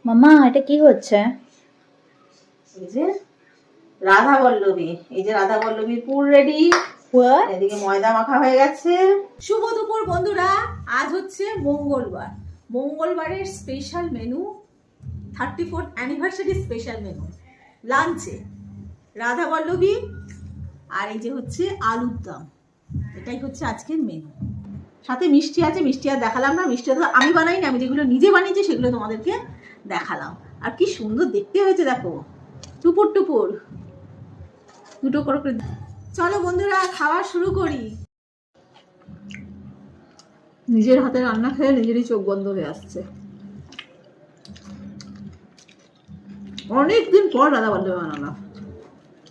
মামা এটা কি হচ্ছে? এই যে রাধা বল্লভী, এই যে রাধা বল্লভীর পুর রেডি। এদিকে ময়দা মাখা হয়ে গেছে। শুভ দুপুর বন্ধুরা, আজ হচ্ছে মঙ্গলবার। মঙ্গলবারের special menu, 34th anniversary special menu লাঞ্চে রাধা বল্লভী আর এই যে হচ্ছে আলুর দম। এটাই হচ্ছে আজকের মেনু। সাথে মিষ্টি আছে, মিষ্টি আর দেখালাম না। মিষ্টি তো আমি বানাইনি, আমি যেগুলো নিজে বানিয়েছি সেগুলো তোমাদেরকে দেখালাম। আর কি সুন্দর দেখতে হয়েছে দেখো, টুপুর টুপুর দুটো করে। চলো বন্ধুরা খাওয়া শুরু করি। নিজের হাতে রান্না খেয়ে নিজেরই চোখ বন্ধ হয়ে আসছে। অনেকদিন পর রাধা বল্লভী বানালাম।